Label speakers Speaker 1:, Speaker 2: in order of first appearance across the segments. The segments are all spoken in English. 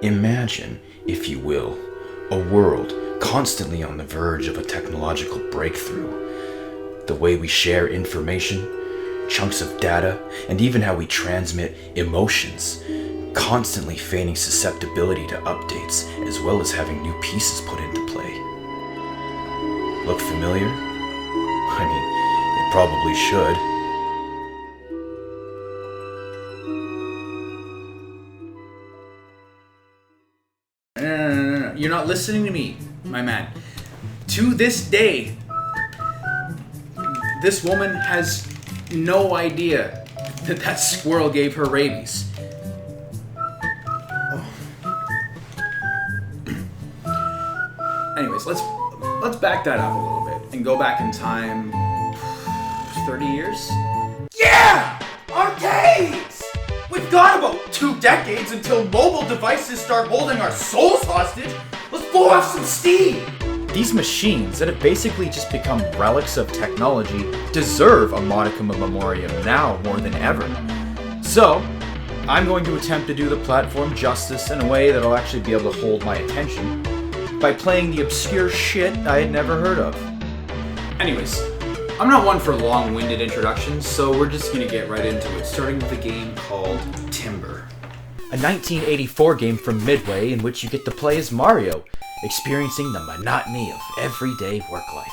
Speaker 1: Imagine, if you will, a world constantly on the verge of a technological breakthrough. The way we share information, chunks of data, and even how we transmit emotions, constantly feigning susceptibility to updates, as well as having new pieces put into play. Look familiar? I mean, it probably should.
Speaker 2: No. You're not listening to me, my man. To this day, this woman has no idea that that squirrel gave her rabies. Oh. Anyways, let's back that up a little bit and go back in time 30 years? Yeah! Arcades! We've got about 2 decades until mobile devices start holding our souls hostage. Let's blow off some steam!
Speaker 1: These machines that have basically just become relics of technology deserve a modicum of memoriam now more than ever. So, I'm going to attempt to do the platform justice in a way that'll actually be able to hold my attention by playing the obscure shit I had never heard of.
Speaker 2: Anyways, I'm not one for long-winded introductions, so we're just gonna get right into it, starting with a game called Timber.
Speaker 1: A 1984 game from Midway in which you get to play as Mario, experiencing the monotony of everyday work life.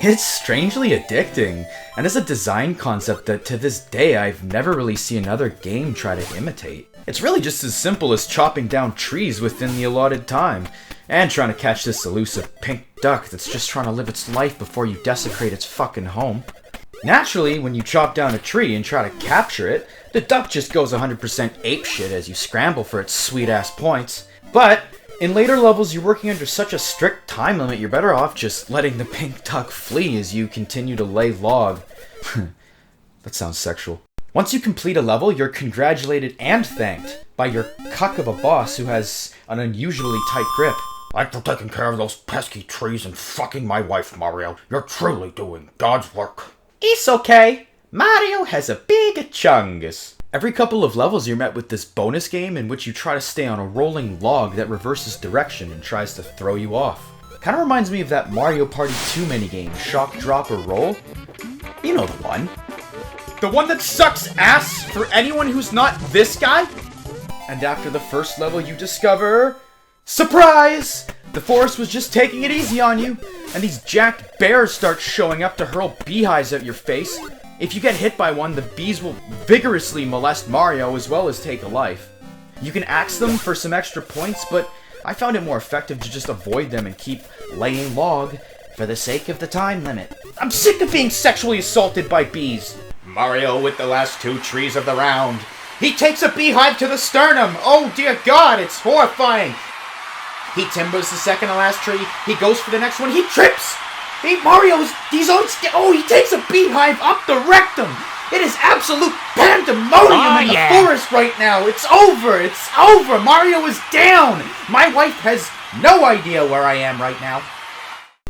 Speaker 1: It's strangely addicting, and is a design concept that to this day I've never really seen another game try to imitate. It's really just as simple as chopping down trees within the allotted time, and trying to catch this elusive pink duck that's just trying to live its life before you desecrate its fucking home. Naturally, when you chop down a tree and try to capture it, the duck just goes 100% apeshit as you scramble for its sweet-ass points. But in later levels, you're working under such a strict time limit, you're better off just letting the pink duck flee as you continue to lay log. That sounds sexual. Once you complete a level, you're congratulated and thanked by your cuck of a boss who has an unusually tight grip.
Speaker 3: Thanks for taking care of those pesky trees and fucking my wife, Mario. You're truly doing God's work.
Speaker 1: It's okay. Mario has a big chungus. Every couple of levels you're met with this bonus game in which you try to stay on a rolling log that reverses direction and tries to throw you off. Kinda reminds me of that Mario Party 2 minigame, Shock, Drop, or Roll. You know the one. The one that sucks ass for anyone who's not this guy? And after the first level you discover... surprise! The forest was just taking it easy on you, and these jacked bears start showing up to hurl beehives at your face. If you get hit by one, the bees will vigorously molest Mario as well as take a life. You can axe them for some extra points, but I found it more effective to just avoid them and keep laying log for the sake of the time limit. I'm sick of being sexually assaulted by bees. Mario with the last 2 trees of the round. He takes a beehive to the sternum. Oh dear God, it's horrifying. He timbers the second to last tree. He goes for the next one. He trips. He takes a beehive up the rectum. It is absolute pandemonium in the forest right now. It's over. It's over. Mario is down. My wife has no idea where I am right now.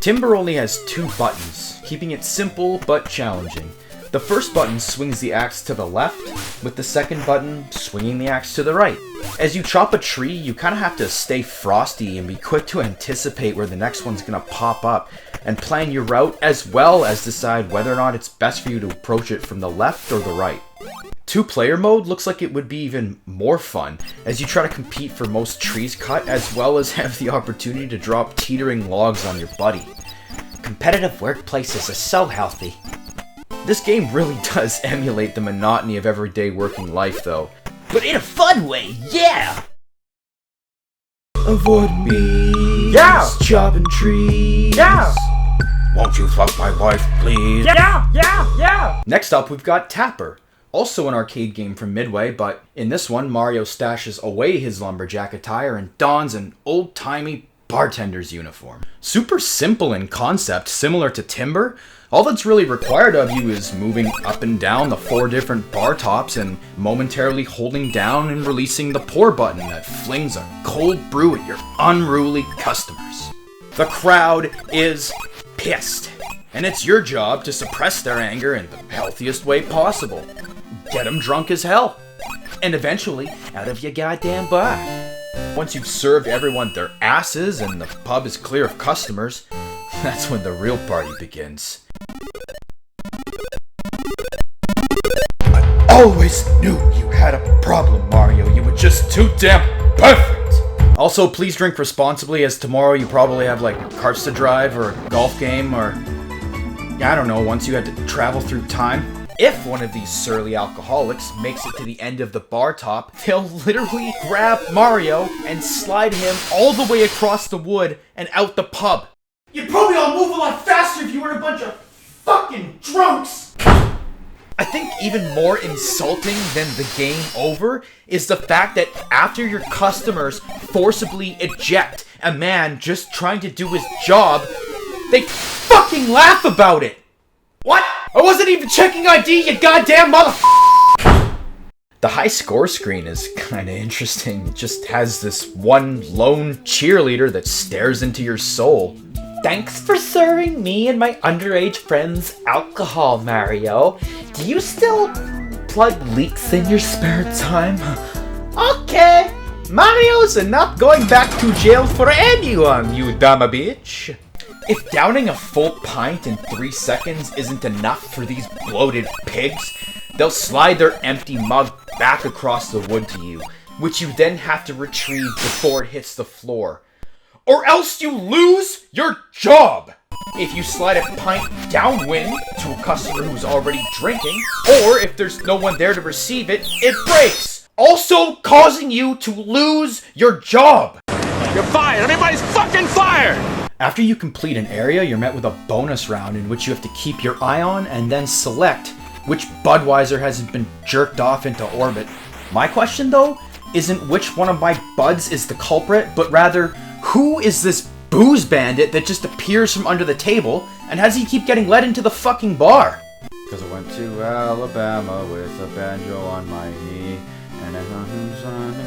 Speaker 1: Timber only has 2 buttons, keeping it simple but challenging. The first button swings the axe to the left, with the second button swinging the axe to the right. As you chop a tree, you kind of have to stay frosty and be quick to anticipate where the next one's going to pop up, and plan your route as well as decide whether or not it's best for you to approach it from the left or the right. 2-player mode looks like it would be even more fun, as you try to compete for most trees cut as well as have the opportunity to drop teetering logs on your buddy. Competitive workplaces are so healthy. This game really does emulate the monotony of everyday working life, though. But in a fun way, yeah! Avoid bees,
Speaker 3: Yeah!
Speaker 1: chopping trees.
Speaker 3: Yeah! Won't you fuck my wife, please?
Speaker 1: Yeah! Next up, we've got Tapper. Also an arcade game from Midway, but in this one, Mario stashes away his lumberjack attire and dons an old-timey bartender's uniform. Super simple in concept, similar to Timber. All that's really required of you is moving up and down the 4 different bar tops and momentarily holding down and releasing the pour button that flings a cold brew at your unruly customers. The crowd is pissed, and it's your job to suppress their anger in the healthiest way possible. Get them drunk as hell, and eventually out of your goddamn bar. Once you've served everyone their asses and the pub is clear of customers, that's when the real party begins. I always knew you had a problem, Mario. You were just too damn perfect! Also, please drink responsibly, as tomorrow you probably have, like, carts to drive, or a golf game, or... I don't know, once you had to travel through time. If one of these surly alcoholics makes it to the end of the bar top, they'll literally grab Mario and slide him all the way across the wood and out the pub. You'd probably all move a lot faster if you weren't a bunch of fucking drunks! I think even more insulting than the game over is the fact that after your customers forcibly eject a man just trying to do his job, they fucking laugh about it! What? I wasn't even checking ID, you goddamn motherfucker! The high score screen is kinda interesting. It just has this one lone cheerleader that stares into your soul. Thanks for serving me and my underage friends alcohol, Mario. Do you still plug leaks in your spare time? Okay, Mario's not going back to jail for anyone, you dumb bitch. If downing a full pint in 3 seconds isn't enough for these bloated pigs, they'll slide their empty mug back across the wood to you, which you then have to retrieve before it hits the floor. Or else you lose your job! If you slide a pint downwind to a customer who's already drinking, or if there's no one there to receive it, it breaks! Also causing you to lose your job!
Speaker 4: You're fired! Everybody's fucking fired!
Speaker 1: After you complete an area, you're met with a bonus round in which you have to keep your eye on and then select which Budweiser hasn't been jerked off into orbit. My question, though, isn't which one of my buds is the culprit, but rather, who is this booze bandit that just appears from under the table, and how does he keep getting led into the fucking bar? Cause I went to Alabama with a banjo on my knee, and I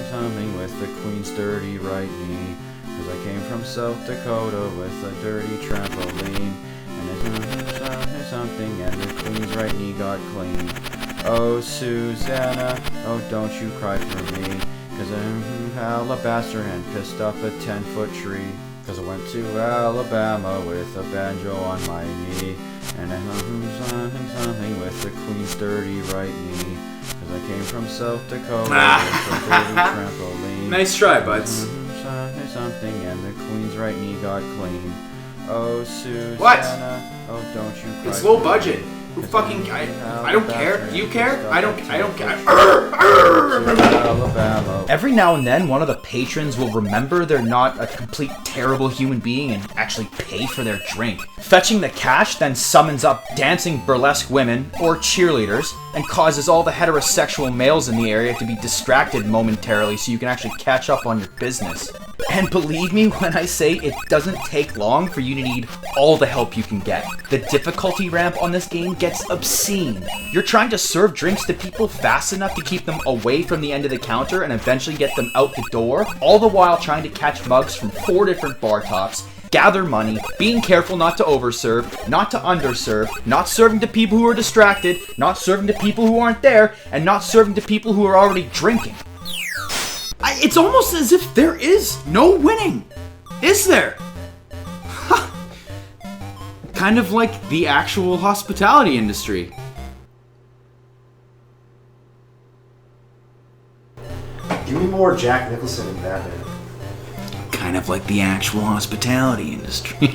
Speaker 1: something with the Queen's dirty right knee. Cause I came from South Dakota with a dirty trampoline, and I something and the Queen's right knee got clean. Oh Susanna, oh don't you cry for me, cause I'm alabaster and pissed up a 10-foot tree. Cause I went to Alabama with a banjo on my knee, and I something with the Queen's dirty right knee. Cause I came from South Dakota with a dirty trampoline.
Speaker 2: Nice try, buds.
Speaker 1: Something and the Queen's right knee got clean. Oh Susanna,
Speaker 2: What?
Speaker 1: oh don't you cry.
Speaker 2: It's low budget. Who fucking... I don't care. Do you care? I don't care.
Speaker 1: Every now and then, one of the patrons will remember they're not a complete terrible human being and actually pay for their drink. Fetching the cash then summons up dancing burlesque women or cheerleaders and causes all the heterosexual males in the area to be distracted momentarily so you can actually catch up on your business. And believe me when I say it doesn't take long for you to need all the help you can get. The difficulty ramp on this game gets obscene. You're trying to serve drinks to people fast enough to keep them away from the end of the counter and eventually get them out the door, all the while trying to catch mugs from 4 different bar tops, gather money, being careful not to overserve, not to underserve, not serving to people who are distracted, not serving to people who aren't there, and not serving to people who are already drinking. It's almost as if there is no winning. Is there? Kind of like the actual hospitality industry.
Speaker 5: Give me more Jack Nicholson in Batman.
Speaker 1: Kind of like the actual hospitality industry.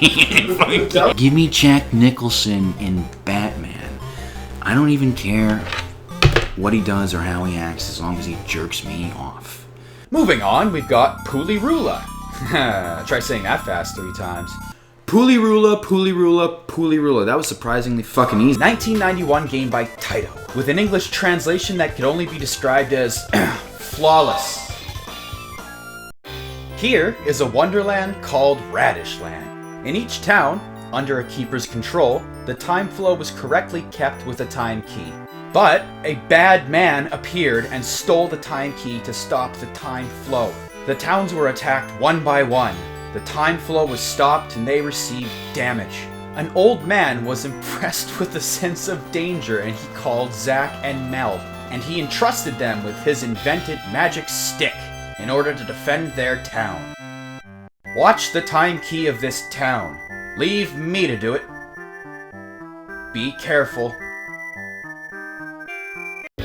Speaker 1: Give me Jack Nicholson in Batman. I don't even care what he does or how he acts as long as he jerks me off. Moving on, we've got Pooly Rula. Try saying that fast 3 times. Pooly Rula, Pooly Rula, Pooly Rula. That was surprisingly fucking easy. 1991 game by Taito, with an English translation that could only be described as flawless. Here is a wonderland called Radishland. In each town, under a keeper's control, the time flow was correctly kept with a time key. But a bad man appeared and stole the time key to stop the time flow. The towns were attacked one by one. The time flow was stopped and they received damage. An old man was impressed with a sense of danger and he called Zach and Mel, and he entrusted them with his invented magic stick. in order to defend their town. Watch the time key of this town. Leave me to do it. Be careful.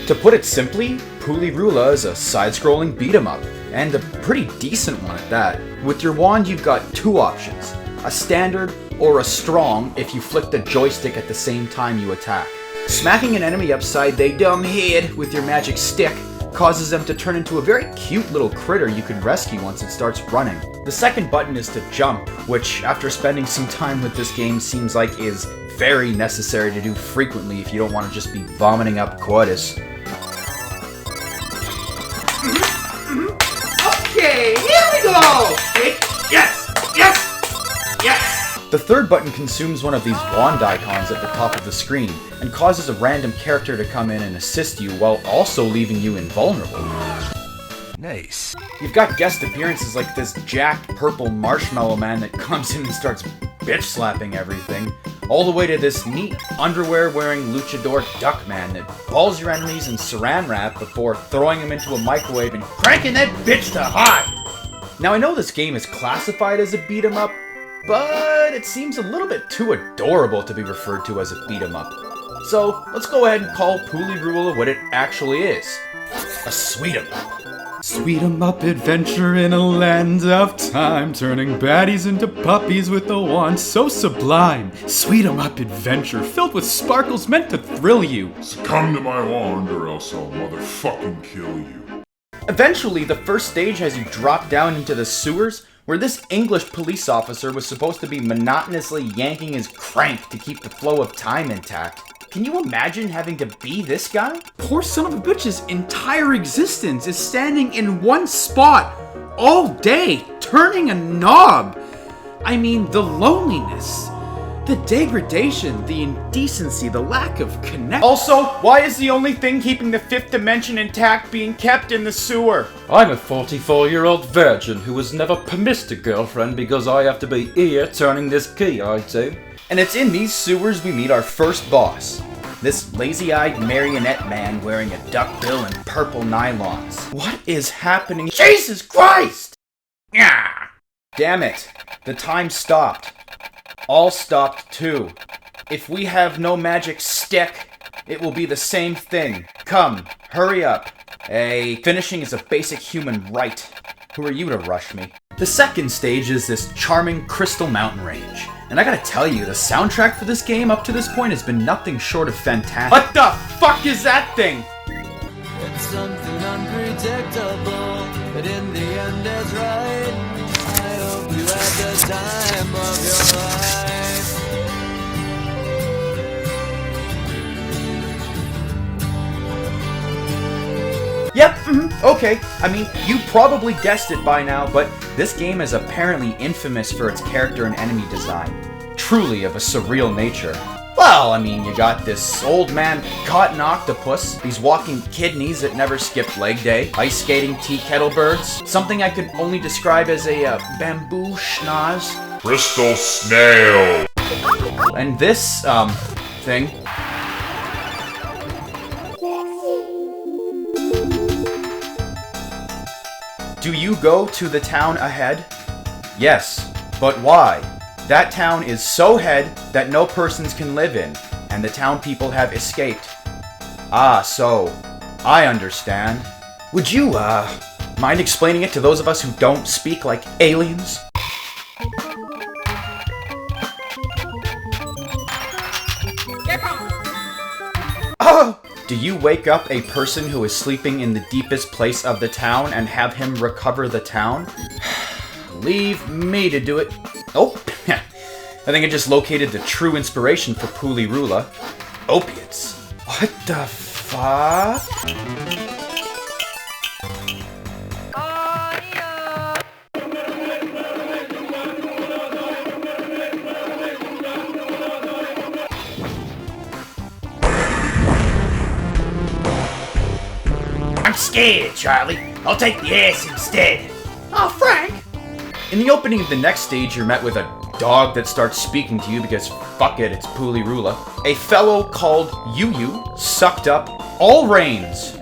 Speaker 1: To put it simply, Pooly Rula is a side-scrolling beat-em-up, and a pretty decent one at that. With your wand, you've got two options: a standard or a strong if you flick the joystick at the same time you attack. Smacking an enemy upside they dumb head with your magic stick causes them to turn into a very cute little critter you can rescue once it starts running. The second button is to jump, which after spending some time with this game seems like is very necessary to do frequently if you don't want to just be vomiting up quotas.
Speaker 2: Okay, here we go! Yes! Yes! Yes!
Speaker 1: The third button consumes one of these wand icons at the top of the screen, and causes a random character to come in and assist you while also leaving you invulnerable.
Speaker 3: Nice.
Speaker 1: You've got guest appearances like this jacked purple marshmallow man that comes in and starts bitch slapping everything, all the way to this neat underwear-wearing luchador duck man that balls your enemies in saran wrap before throwing them into a microwave and cranking that bitch to high! Now I know this game is classified as a beat-em-up, but it seems a little bit too adorable to be referred to as a beat-em-up. So let's go ahead and call Pooly Rula what it actually is. A sweet-em-up.
Speaker 6: Sweet-em-up adventure in a land of time, turning baddies into puppies with a wand so sublime. Sweet-em-up adventure filled with sparkles meant to thrill you.
Speaker 7: Succumb to my wand or else I'll motherfucking kill you.
Speaker 1: Eventually, the first stage has you drop down into the sewers, where this English police officer was supposed to be monotonously yanking his crank to keep the flow of time intact. Can you imagine having to be this guy?
Speaker 2: Poor son of a bitch's entire existence is standing in one spot all day, turning a knob. I mean, the loneliness, the degradation, the indecency, the lack of connection.
Speaker 1: Also, why is the only thing keeping the fifth dimension intact being kept in the sewer?
Speaker 6: I'm a 44-year-old virgin who has never permissed a girlfriend because I have to be here turning this key, I do.
Speaker 1: And it's in these sewers we meet our first boss. This lazy-eyed marionette man wearing a duck bill and purple nylons. What is happening? Jesus Christ! Yeah. Damn it. The time stopped. All stopped too. If we have no magic stick, it will be the same thing. Come, hurry up. Hey, finishing is a basic human right. Who are you to rush me? The second stage is this charming crystal mountain range. And I gotta tell you, the soundtrack for this game up to this point has been nothing short of fantastic. What the fuck is that thing?
Speaker 8: It's something unpredictable, but in the end it's right. I hope you had the time of your life.
Speaker 1: Yep, okay. I mean, you probably guessed it by now, but this game is apparently infamous for its character and enemy design. Truly of a surreal nature. Well, I mean, you got this old man caught an octopus, these walking kidneys that never skipped leg day, ice skating tea kettle birds, something I could only describe as a bamboo schnoz,
Speaker 7: Crystal snail.
Speaker 1: and this, thing. Do you go to the town ahead? Yes, but why? That town is so head that no persons can live in, and the town people have escaped. Ah, so. I understand. Would you, mind explaining it to those of us who don't speak like aliens? Oh! Do you wake up a person who is sleeping in the deepest place of the town and have him recover the town? Leave me to do it. Oh, I think I just located the true inspiration for Pooly Rula. Opiates. What the fuck?
Speaker 3: I'm scared, Charlie. I'll take the ass instead.
Speaker 1: Oh, Frank! In the opening of the next stage, you're met with a dog that starts speaking to you because fuck it, it's Pooly Rula. A fellow called Yu sucked up all reins.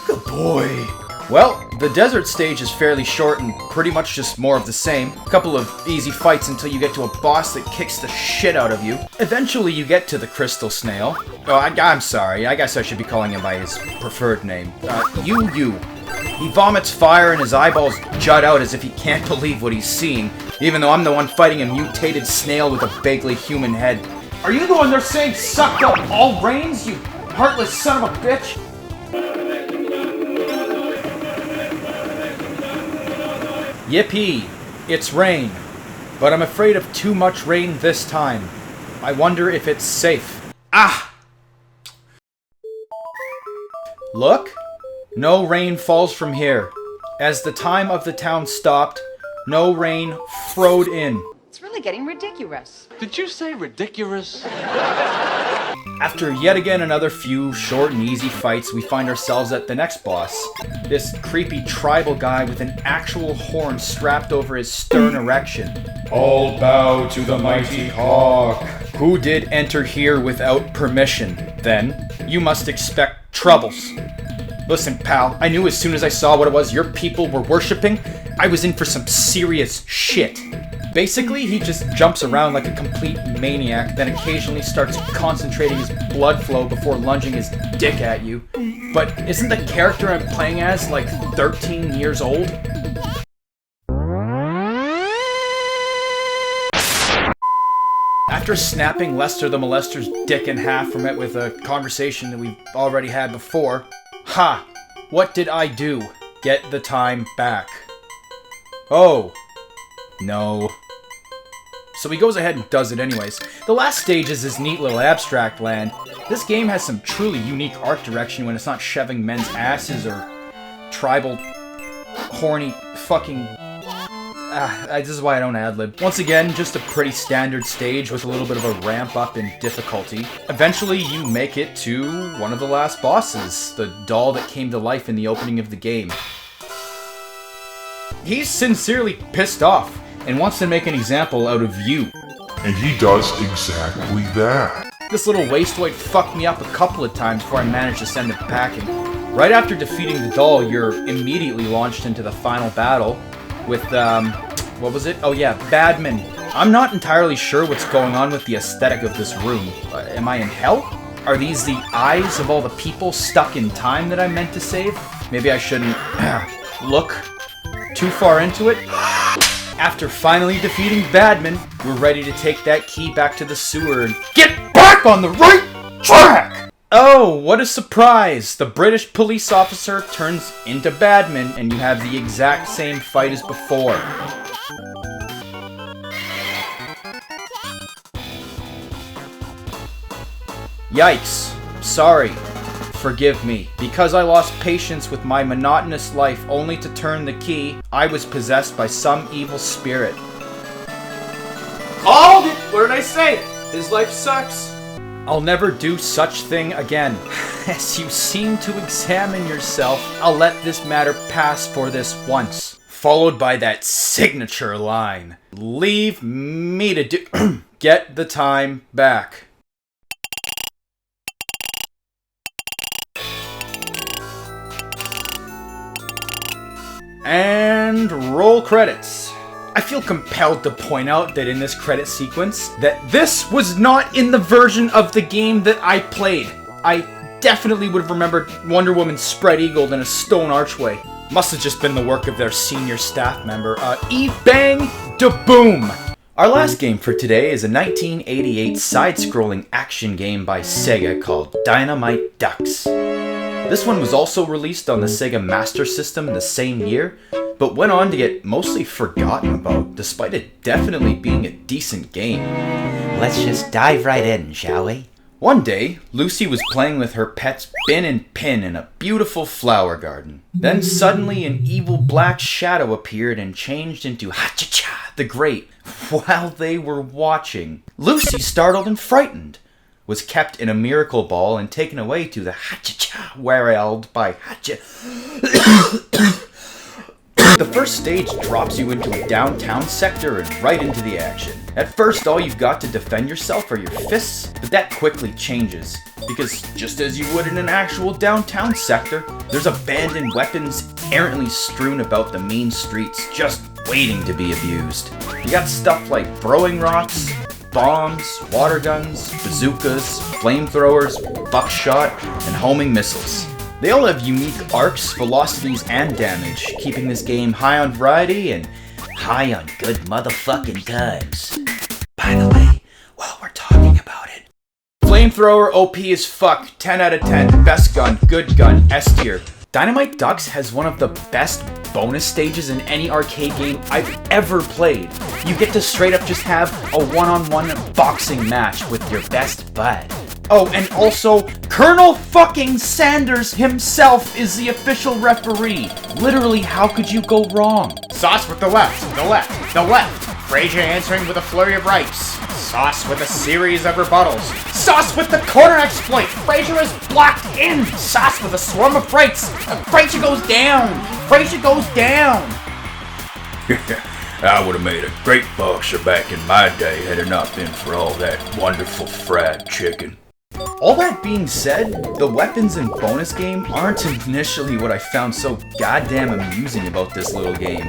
Speaker 1: Good boy. Well, The desert stage is fairly short and pretty much just more of the same. A couple of easy fights until you get to a boss that kicks the shit out of you. Eventually you get to the crystal snail. Oh, I'm sorry, I guess I should be calling him by his preferred name. Yu. He vomits fire and his eyeballs jut out as if he can't believe what he's seeing, even though I'm the one fighting a mutated snail with a vaguely human head. Are you the one they're saying sucked up all brains, you heartless son of a bitch? Yippee! It's rain. But I'm afraid of too much rain this time. I wonder if it's safe. Ah! Look! No rain falls from here. As the time of the town stopped, no rain flowed in.
Speaker 9: It's really getting ridiculous.
Speaker 4: Did you say ridiculous?
Speaker 1: After yet again another few short and easy fights, we find ourselves at the next boss. This creepy tribal guy with an actual horn strapped over his stern erection. All bow to the mighty hawk. Who did enter here without permission? Then, you must expect troubles. Listen, pal, I knew as soon as I saw what it was your people were worshipping, I was in for some serious shit. Basically, he just jumps around like a complete maniac, then occasionally starts concentrating his blood flow before lunging his dick at you. But isn't the character I'm playing as like 13 years old? After snapping Lester the Molester's dick in half, we're met with a conversation that we've already had before. Ha! What did I do? Get the time back. Oh. No. So he goes ahead and does it anyways. The last stage is this neat little abstract land. This game has some truly unique art direction when it's not shoving men's asses or tribal, horny, fucking... this is why I don't ad-lib. Once again, just a pretty standard stage with a little bit of a ramp up in difficulty. Eventually, you make it to one of the last bosses, the doll that came to life in the opening of the game. He's sincerely pissed off and wants to make an example out of you.
Speaker 7: And he does exactly that.
Speaker 1: This little wasteoid fucked me up a couple of times before I managed to send it packing. Right after defeating the doll, you're immediately launched into the final battle with, what was it? Oh yeah, Badman. I'm not entirely sure what's going on with the aesthetic of this room. Am I in hell? Are these the eyes of all the people stuck in time that I meant to save? Maybe I shouldn't look too far into it. After finally defeating Badman, we're ready to take that key back to the sewer and get back on the right track! Oh, what a surprise! The British police officer turns into Badman and you have the exact same fight as before. Yikes. Sorry. Forgive me. Because I lost patience with my monotonous life only to turn the key, I was possessed by some evil spirit. Called it! What did I say? His life sucks. I'll never do such thing again. As you seem to examine yourself, I'll let this matter pass for this once. Followed by that signature line. Leave me to do... Get the time back. And roll credits. I feel compelled to point out that in this credit sequence, that this was not in the version of the game that I played. I definitely would have remembered Wonder Woman spread-eagled in a stone archway. Must have just been the work of their senior staff member, E-Bang Da Boom! Our last game for today is a 1988 side-scrolling action game by Sega called Dynamite Ducks. This one was also released on the Sega Master System the same year, but went on to get mostly forgotten about, despite it definitely being a decent game.
Speaker 10: Let's just dive right in, shall we?
Speaker 1: One day, Lucy was playing with her pets Bin and Pin in a beautiful flower garden. Then suddenly an evil black shadow appeared and changed into Ha-cha-cha the Great while they were watching. Lucy, startled and frightened, was kept in a miracle ball and taken away to the Ha-cha-cha world by Hacha. The first stage drops you into a downtown sector and right into the action. At first, all you've got to defend yourself are your fists, but that quickly changes. Because just as you would in an actual downtown sector, there's abandoned weapons errantly strewn about the mean streets, just waiting to be abused. You got stuff like throwing rocks, bombs, water guns, bazookas, flamethrowers, buckshot, and homing missiles. They all have unique arcs, velocities, and damage, keeping this game high on variety and high on good motherfucking times. By the way, while we're talking about it, Flamethrower OP as fuck, 10 out of 10, best gun, good gun, S tier. Dynamite Ducks has one of the best bonus stages in any arcade game I've ever played. You get to straight up just have a one-on-one boxing match with your best bud. Oh, and also, Colonel fucking Sanders himself is the official referee. Literally, how could you go wrong?
Speaker 3: Sauce with the left, the left, the left. Frazier answering with a flurry of rights. Sauce with a series of rebuttals. Sauce with the corner exploit. Frazier is blocked in. Sauce with a swarm of rights. Frazier goes down. Frazier goes down.
Speaker 7: I would have made a great boxer back in my day had it not been for all that wonderful fried chicken.
Speaker 1: All that being said, the weapons in bonus game aren't initially what I found so goddamn amusing about this little game,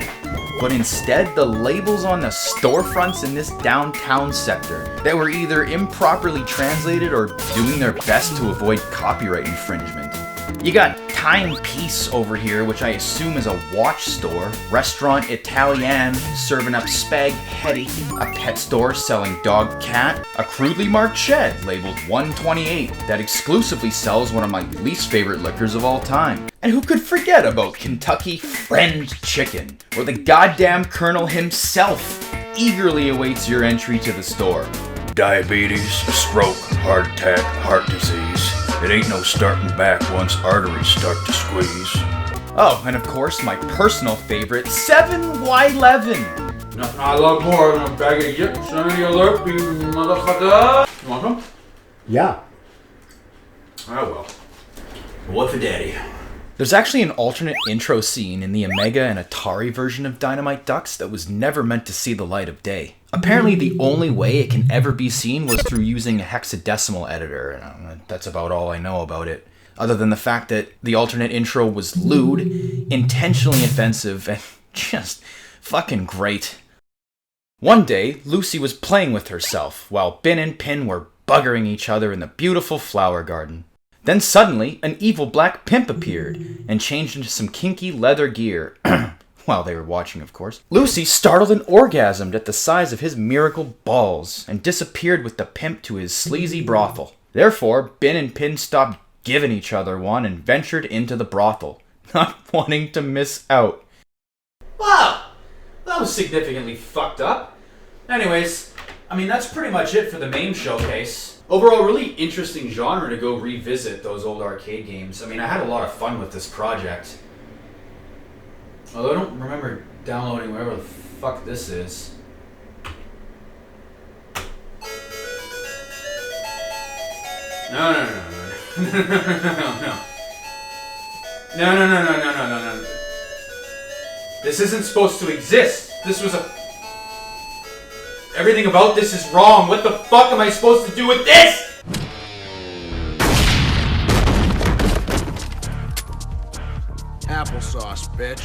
Speaker 1: but instead the labels on the storefronts in this downtown sector that were either improperly translated or doing their best to avoid copyright infringement. You got Timepiece over here, which I assume is a watch store, Restaurant Italian serving up spaghetti, a pet store selling dog cat, a crudely marked shed labeled 128 that exclusively sells one of my least favorite liquors of all time. And who could forget about Kentucky Friend Chicken, where the goddamn Colonel himself eagerly awaits your entry to the store.
Speaker 7: Diabetes, stroke, heart attack, heart disease. It ain't no starting back once arteries start to squeeze.
Speaker 1: Oh, and of course my personal favorite, 7Y11.
Speaker 2: Nothing I love more than a bag of yips and any alert, you motherfucker. You want some?
Speaker 5: Yeah.
Speaker 2: Oh well. One for daddy.
Speaker 1: There's actually an alternate intro scene in the Amiga and Atari version of Dynamite Ducks that was never meant to see the light of day. Apparently the only way it can ever be seen was through using a hexadecimal editor, and that's about all I know about it. Other than the fact that the alternate intro was lewd, intentionally offensive, and just fucking great. One day, Lucy was playing with herself, while Bin and Pin were buggering each other in the beautiful flower garden. Then suddenly, an evil black pimp appeared, and changed into some kinky leather gear. While they were watching, of course. Lucy startled and orgasmed at the size of his miracle balls, and disappeared with the pimp to his sleazy brothel. Therefore, Bin and Pin stopped giving each other one and ventured into the brothel, not wanting to miss out.
Speaker 2: Wow! That was significantly fucked up. Anyways, I mean, that's pretty much it for the MAME Showcase. Overall, really interesting genre to go revisit those old arcade games. I mean, I had a lot of fun with this project. Although I don't remember downloading whatever the fuck this is. No. No. This isn't supposed to exist. This was a... Everything about this is wrong. What the fuck am I supposed to do with this?
Speaker 11: Applesauce, bitch.